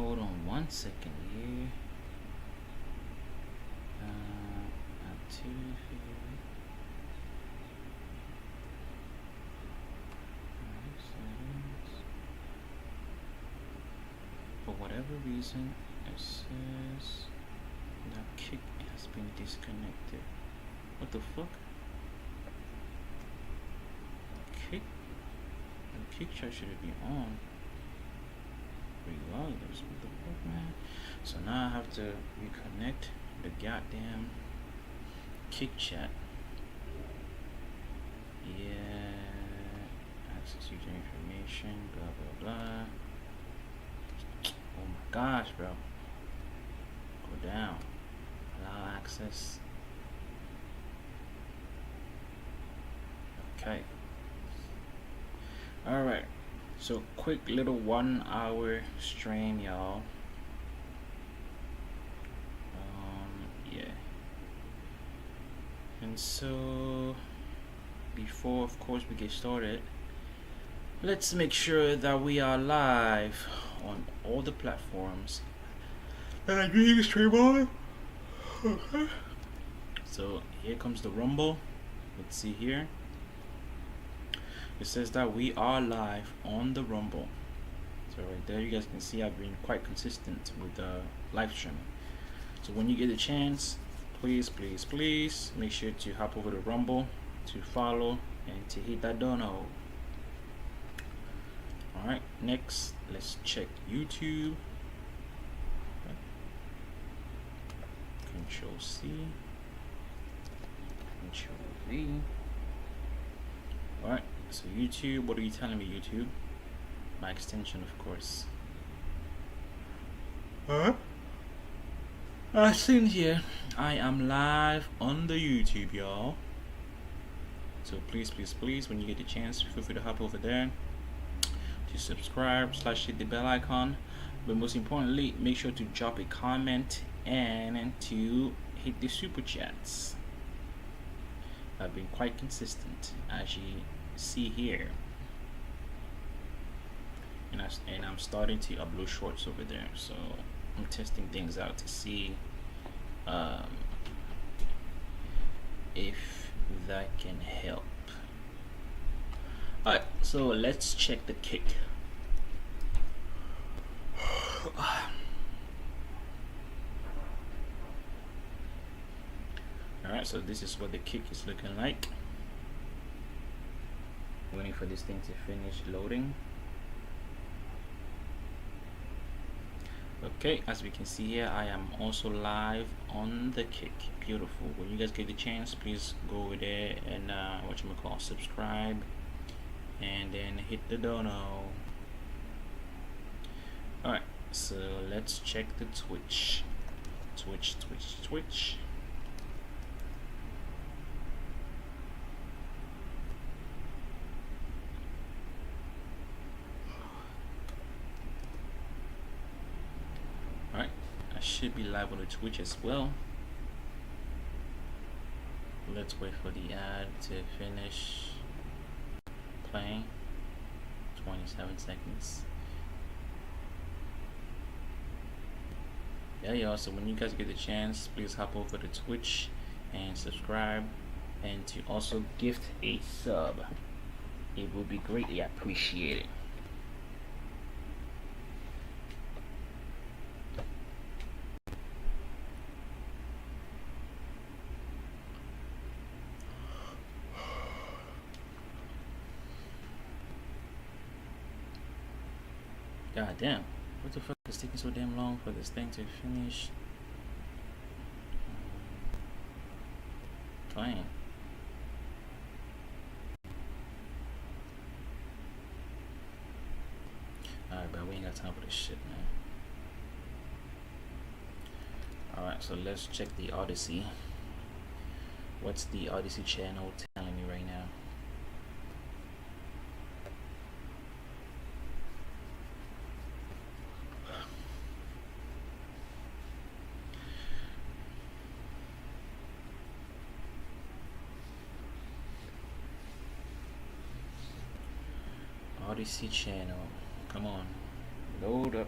Hold on 1 second here. Activity. Settings. For whatever reason, it says that kick has been disconnected. What the fuck? Kick? The kick chart should be on. Regardless, what the fuck, man? So now I have to reconnect the goddamn kick chat. Yeah, access user information, blah blah blah. Oh my gosh, bro. Go down. Allow access. Okay. Alright. So quick little 1 hour stream, y'all. Yeah. And so before of course we get started, let's make sure that we are live on all the platforms that I'm doing the stream on. Okay. So here comes the Rumble. Let's see here. It says that we are live on the Rumble. So right there you guys can see I've been quite consistent with the live streaming. So when you get a chance, please make sure to hop over to Rumble to follow and to hit that dono. Alright, next let's check YouTube. Okay. Control C, Control V. Alright, so YouTube, what are you telling me, YouTube? My extension, of course. As seen here, I am live on the YouTube, y'all. So please, when you get the chance, feel free to hop over there to subscribe / hit the bell icon. But most importantly, make sure to drop a comment and to hit the super chats. I've been quite consistent, as you see here, and I'm starting to upload shorts over there. So I'm testing things out to see if that can help. Alright, so let's check the kick. Alright, so this is what the kick is looking like. Waiting for this thing to finish loading. Okay, as we can see here, I am also live on the kick. Beautiful. When you guys get the chance, please go over there and subscribe and then hit the dono. Alright, so let's check the Twitch. Twitch. Alright, I should be live on the Twitch as well. Let's wait for the ad to finish playing. 27 seconds. Yeah, y'all, so when you guys get the chance, please hop over to Twitch and subscribe, and to also gift a sub. It will be greatly appreciated. God damn, what the fuck is taking so damn long for this thing to finish playing? Alright, bro, we ain't got time for this shit, man. Alright, so let's check the Odyssey. What's the Odyssey channel telling me right now? Odyssey channel, come on, load up.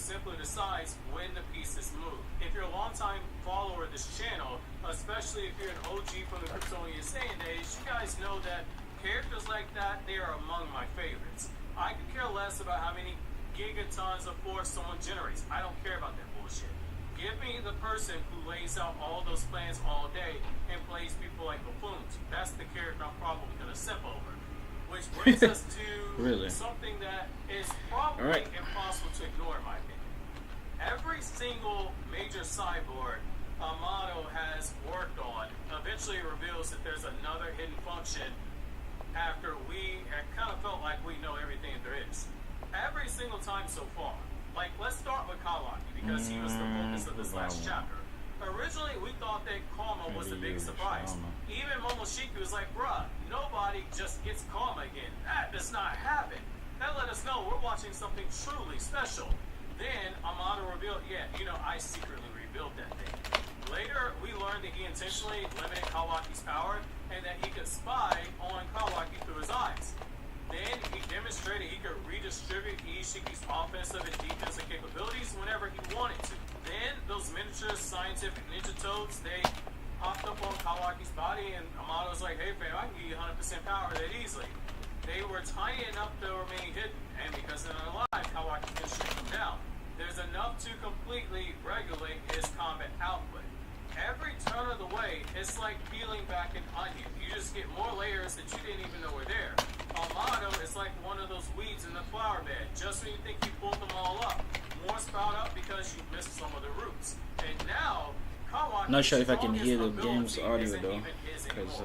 simply decides when the pieces move. If you're a long-time follower of this channel, especially if you're an OG from the Kryptonian Saiyan days, you guys know that characters like that, they are among my favorites. I could care less about how many gigatons of force someone generates. I don't care about that bullshit. Give me the person who lays out all those plans all day and plays people like buffoons. That's the character I'm probably going to sip over. Which brings us to something that is probably impossible to ignore in my opinion. Every single major cyborg Amado has worked on eventually reveals that there's another hidden function after we kind of felt like we know everything that there is. Every single time so far. Like, let's start with Kawaki, because he was the focus of this last chapter. Originally, we thought that Karma was the big surprise. Even Momoshiki was like, bruh, nobody just gets Karma again. That does not happen. That let us know we're watching something truly special. Then, Amado revealed, I secretly rebuilt that thing. Later, we learned that he intentionally limited Kawaki's power, and that he could spy on Kawaki through his eyes. Then he demonstrated he could redistribute Ishiki's offensive and defensive capabilities whenever he wanted to. Then those miniature scientific ninja toads, they popped up on Kawaki's body, and Amado was like, hey fam, I can give you 100% power that easily. They were tiny enough to remain hidden, and because they're not alive, Kawaki can shoot them down. There's enough to completely regulate his combat output. Every turn of the way, it's like peeling back an onion. You just get more layers that you didn't even know were there. Amado is like one of those weeds in the flower bed. Just when you think you pulled them all up, more sprout up because you missed some of the roots. And now, Kawaki, not sure if I can hear the game's audio though, because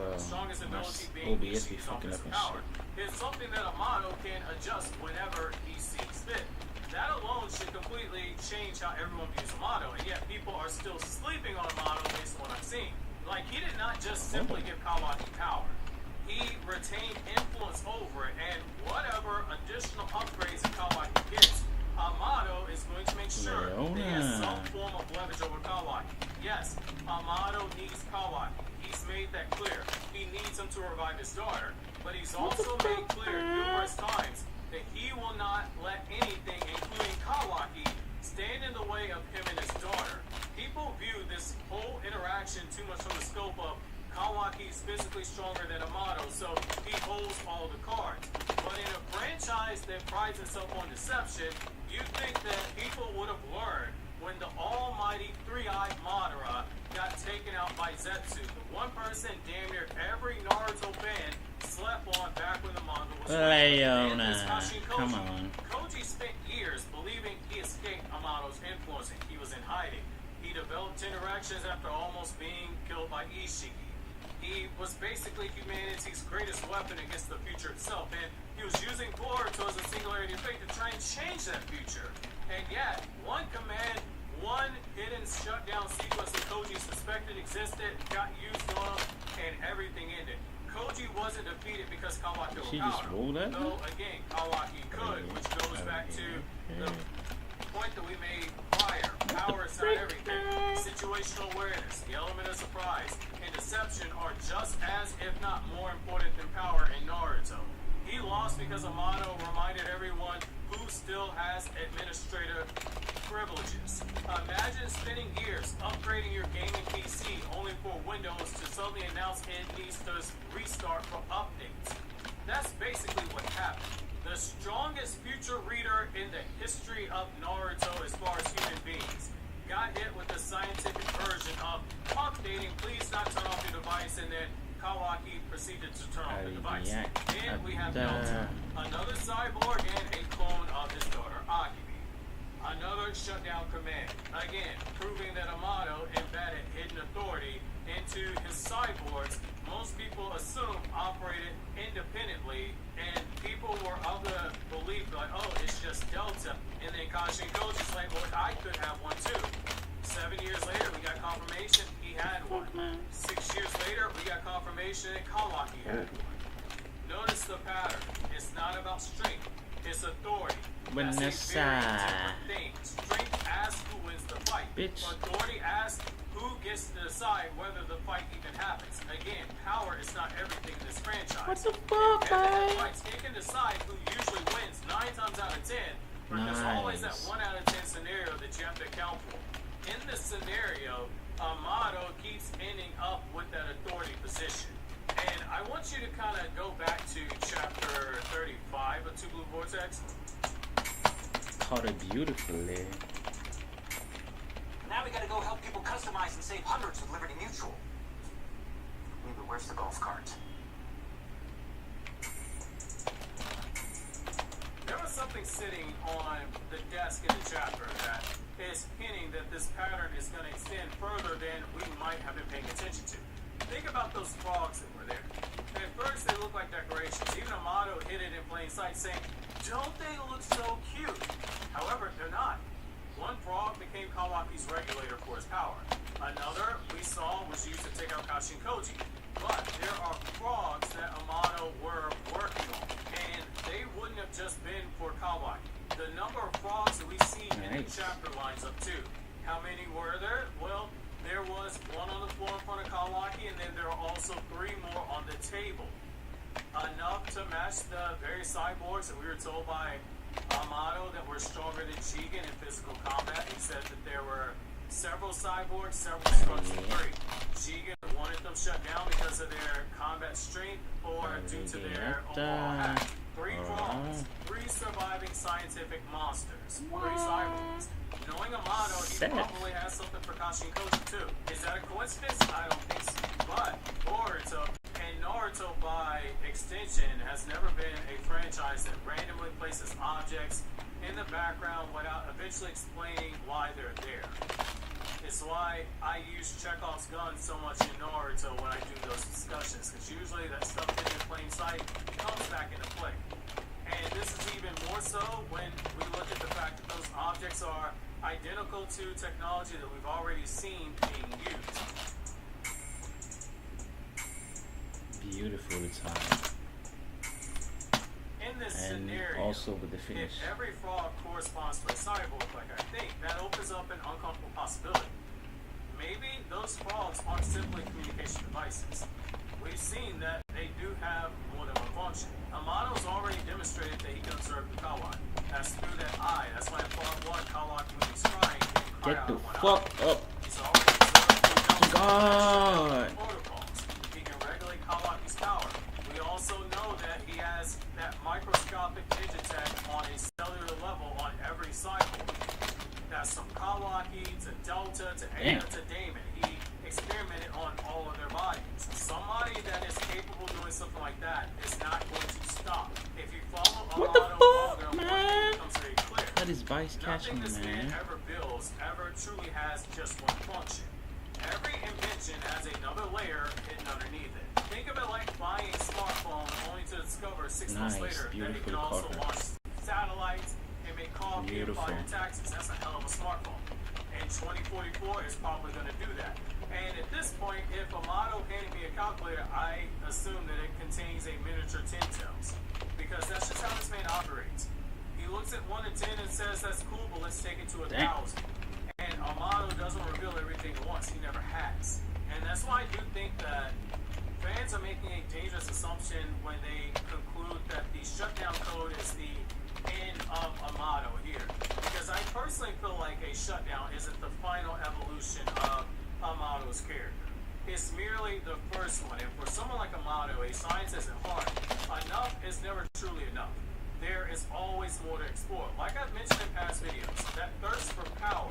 my OBS be fucking up and shit. It's something that Amado can adjust whenever he sees fit. That alone should completely change how everyone views Amado, and yet people are still sleeping on Amado based on what I've seen. Like, he did not just simply give Kawaki power. He retained influence over it, and whatever additional upgrades that Kawaki gets, Amado is going to make sure that he has some form of leverage over Kawaki. Yes, Amado needs Kawaki. He's made that clear. He needs him to revive his daughter, but he's also made clear numerous times that he will not let anything, including Kawaki, stand in the way of him and his daughter. People view this whole interaction too much from the scope of Kawaki's physically stronger than Amado, so he holds all the cards. But in a franchise that prides itself on deception, you'd think that people would have learned when the almighty three-eyed Madara got taken out by Zetsu, the one person damn near every Naruto fan slept on back when the manga was come on. Koji spent years believing he escaped Amado's influence and he was in hiding. He developed interactions after almost being killed by Ishiki. He was basically humanity's greatest weapon against the future itself, and he was using Boruto as a singularity of fate to try and change that future. And yet, one command, one hidden shutdown sequence that Koji suspected existed, got used on him, and everything ended. Koji wasn't defeated because Kawaki overpowered him. Though, again, Kawaki could, which goes back to the point that we made prior. Power is not everything. Situational awareness, the element of surprise, and deception are just as, if not more important than power in Naruto. He lost because Amado reminded everyone who still has administrative privileges. Imagine spending years upgrading your gaming PC only for Windows to suddenly announce it needs to restart for updates. That's basically what happened. The strongest future reader in the history of Naruto as far as human beings got hit with the scientific version of updating, please not turn off your device, and then Kawaki proceeded to turn off the device. Then we have Delta, another cyborg and a clone of his daughter, Akibi. Another shutdown command. Again, proving that Amado embedded hidden authority into his cyborgs. Most people assume operated independently, and people were of the belief like, oh, it's just Delta. And then Kashin Koji's like, well, I could have one too. 7 years later, we got confirmation he had one. 6 years later, we got confirmation that Kawaki had one. Notice the pattern. It's not about strength. It's authority. That's a very different thing. Strength asks who wins the fight. Authority asks who gets to decide whether the fight even happens. Again, power is not everything in this franchise. What the fuck, Fights, it can decide who usually wins 9 times out of 10, But there's always that Nice. 1 out of 10 scenario that you have to account for. In this scenario, Amato keeps ending up with that authority position. And I want you to kind of go back to chapter 35 of Two Blue Vortex. Caught it beautifully. Now we gotta go help people customize and save hundreds with Liberty Mutual. Maybe where's the golf cart? There was something sitting on the desk in the chapter that is hinting that this pattern is going to extend further than we might have been paying attention to. Think about those frogs that were there. At first, they look like decorations. Even Amato hid it in plain sight, saying, "Don't they look so cute?" However, they're not. One frog became Kawaki's regulator for his power. Another we saw was used to take out Kashin Koji. But there are frogs that Amato were working on, and they wouldn't have just been for Kawaki. The number of frogs that we see in the Nice. chapter lines up too. How many were there? Well, there was one on the floor in front of Kawaki, and then there are also 3 more on the table. Enough to match the various cyborgs that we were told by Amato that were stronger than Jigen in physical combat. He said that there were several cyborgs, several structural free. Jigen wanted them shut down because of their combat strength or due to their overall hack. 3 frogs, 3 surviving scientific monsters, 3 cyborgs. Knowing Amato, he Set. probably has something for Kashin Koji too. Is that a coincidence? I don't think so. But Boruto and Naruto by extension has never been a franchise that randomly places objects in the background without eventually explaining why they're there. It's why I use Chekhov's gun so much in Naruto when I do those discussions, because usually that stuff in plain sight comes back into play. And this is even more so when we look at the fact that those objects are identical to technology that we've already seen being used. Beautiful time. In this And scenario, also with the finish. if every frog corresponds to a cyborg, like I think, that opens up an uncomfortable possibility. Maybe those frogs aren't simply communication devices. We've seen that they do have more than one function. Amato's already demonstrated that he can observe the Kawaki. That's through that eye. That's why in part 1, Kawaki, when he's crying, he can cry Get out the of one fuck eye. up. He's already observed God. protocols. He can regulate Kawaki's power. We also know that he has that microscopic digitech on a cellular level on every cycle. That's from Kawaki to Delta to Ada Damn. to Damon. He experimented on all of their bodies. Somebody that is capable of doing something like that is not going to stop. If you follow What the Amato fuck, longer, one man? thing becomes very clear. That is Vice catching Nothing me, this man man. ever builds ever truly has just one function. Every invention has another layer hidden underneath it. Think of it like buying a smartphone only to discover 6 months Nice, later that it can beautiful also cover. launch satellites and make coffee and file Beautiful. your taxes. That's a hell of a smartphone. And 2044 is probably going to do that. And at this point, if Amato handed me a calculator, I assume that it contains a miniature 10 tails. Because that's just how this man operates. He looks at 1 to 10 and says, "That's cool, but let's take it to 1,000." And Amato doesn't reveal everything at once. He never has. And that's why I do think that fans are making a dangerous assumption when they conclude that the shutdown code is the end of Amato here. Because I personally feel like a shutdown isn't the final evolution of Amato's character. It's merely the first one. And for someone like Amato, a scientist at heart, enough is never truly enough. There is always more to explore. Like I've mentioned in past videos, that thirst for power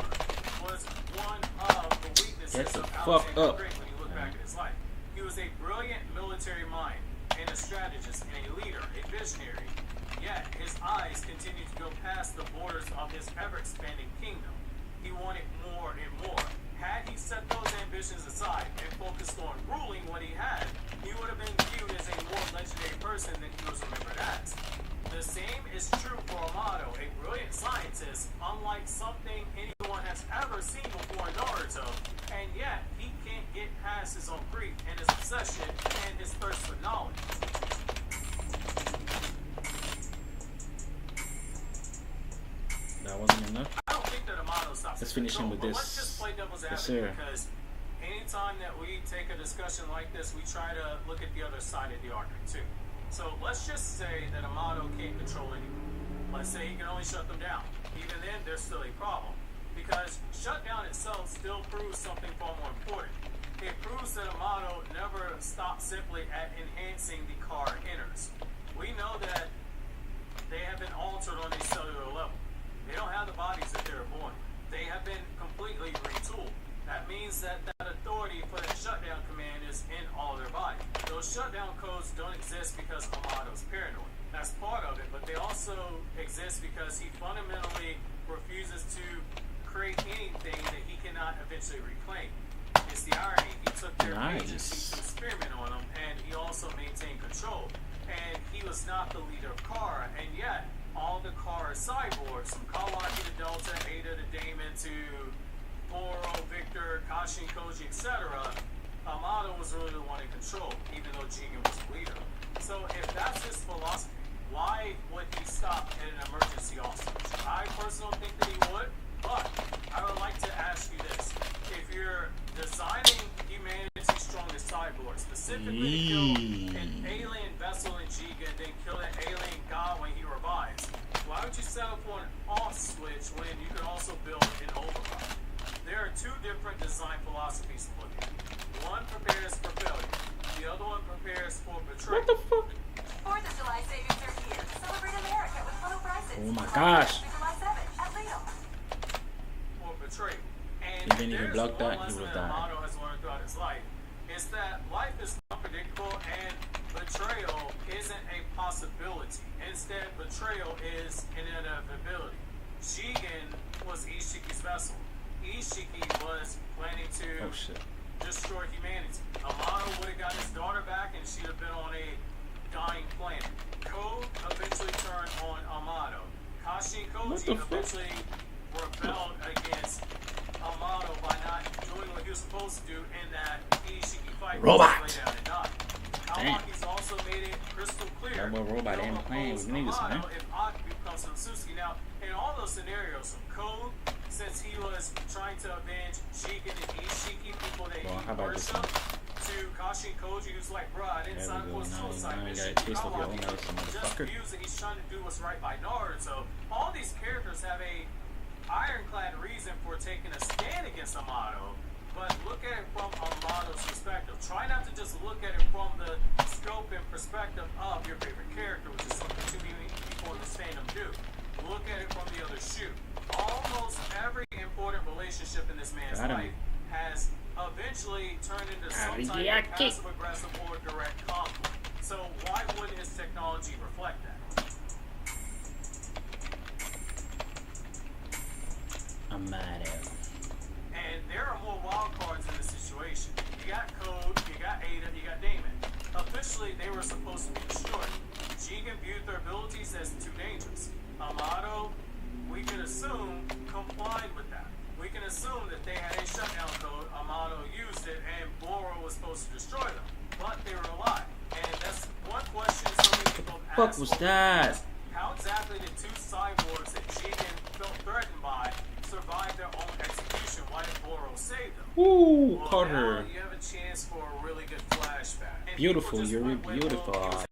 was one of the weaknesses Get the of fuck Alexander the up. Great when you look back at his life. He was a brilliant military mind, and a strategist, and a leader, a visionary. Yet, his eyes continued to go past the borders of his ever-expanding kingdom. He wanted more and more. Had he set those ambitions aside and focused on ruling what he had, he would have been viewed as a more legendary person than he was remembered as. The same is true for Amato, a brilliant scientist, unlike something anyone has ever seen before in Naruto, and yet he can't get past his own grief and his obsession and his thirst for knowledge. That wasn't enough. I don't think that Amato stops. Let's at finish him control, with but this. Let's just play devil's Yes, advocate sir. because anytime that we take a discussion like this, we try to look at the other side of the argument too. So let's just say that Amato can't control anyone. let's say he can only shut them down. Even then, there's still a problem. Because shutdown itself still proves something far more important. It proves that Amato never stopped simply at enhancing the car innards. We know that they have been altered on a cellular level. They don't have the bodies that they were born with. They have been completely retooled. That means that authority for that shutdown command is in all their body. Those shutdown codes don't exist because Amato's paranoid. That's part of it, but they also exist because he fundamentally refuses to create anything that he cannot eventually reclaim. It's the irony. He took their agency to experiment on them, and he also maintained control. And he was not the leader of Kara, and yet all the Kara cyborgs, from Kawaki to Delta, Ada to Damon to Boro, Victor, Kashin, Koji, etc., Amato was really the one in control, even though Jigen was the leader. So if that's his philosophy, why would he stop at an emergency also? I personally think that he would, but I would like to ask you this. If you're designing humanity's strongest cyborg, specifically to kill an alien vessel in Jigen, then kill an alien god when he revives, why would you settle for an off switch when you could also build an override? There are two different design philosophies to look at. One prepares for failure. The other one prepares for betrayal. What the fuck? 4th of July savings are here to celebrate America with low prices. Oh my gosh. July 7th at Lidl. For betrayal. And He didn't even block that, he would die. Amato has learned throughout his life is that life is unpredictable and betrayal isn't a possibility. Instead, betrayal is an inevitability. Jigen was Ishiki's vessel. Ishiki was planning to destroy humanity. Amato would have got his daughter back and she'd have been on a dying planet. Code eventually turned on Amato. Kashi and Koji eventually rebelled against Amato by not doing what he was supposed to do in that Ishiki fight. Robot! Lay down and die. Kawaki's also made it crystal clear. That boy Robot ain't playing with niggas, man. If Aki becomes Satsuki. Now, in all those scenarios, Code, since he was trying to avenge Jigen and Ishiki, people that he worshipped, to Kashi and Koji, who's like, bruh, I didn't sign for a suicide mission. Kawaki just views that he's trying to do what's right by Naruto. All these characters have a ironclad reason for taking a stand against Amato, but look at it from Amato's perspective. Try not to just look at it from the scope and perspective of your favorite character, which is something too many people in this fandom do. Look at it from the other shoe. Almost every important relationship in this man's life has eventually turned into some type of passive-aggressive or direct conflict. So why wouldn't his technology reflect that? I'm mad at him. And there are more wild cards in this situation. You got Code, you got Ada, you got Damon. Officially, they were supposed to be destroyed. Jigen viewed their abilities as too dangerous. Amato, we can assume, complied with that. We can assume that they had a shutdown code, Amato used it, and Boro was supposed to destroy them. But they were alive. And that's one question so many people have asked. What was that? How exactly did two cyborgs that Jigen felt threatened by survive their own execution? Why did Boro save them? Ooh, Well, caught her. now you have a chance for a really good flashback. And Beautiful, people just you're went with, beautiful. well, he was